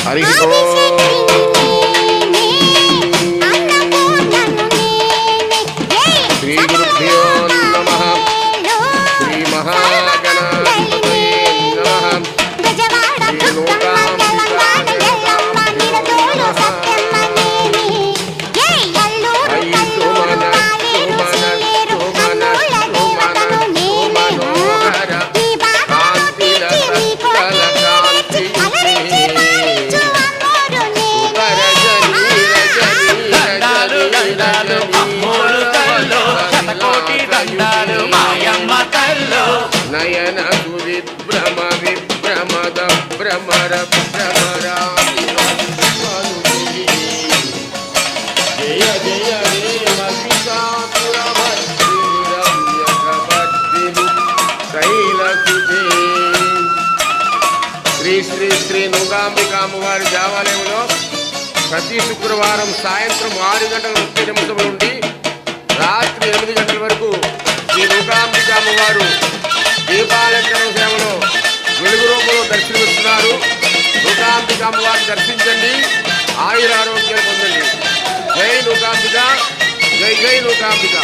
హరి ఓం శ్రీ గురుభ్యో నమః శ్రీ మహాగణాధిపతయే నమః శ్రీ నయన విభ్రమ విభ్రమద భ్రమర భ్రమరా జయ జయ దేవ శైలసుతే. శ్రీ శ్రీ శ్రీ నుగాంబిక అమ్మవారి దేవాలయంలో ప్రతి శుక్రవారం సాయంత్రం 6:30 నుండి రాత్రి 8 వరకు శ్రీ నుగాంబిక అమ్మవారు దీపాలంకరణ సేవలో వెలుగు రూపంలో దర్శనమిస్తున్నారు. నుగాంబిక అమ్మవారిని దర్శించండి, ఆయురారోగ్యాలు పొందండి. జై నుగాంబిక, జై జై నుగాంబిక.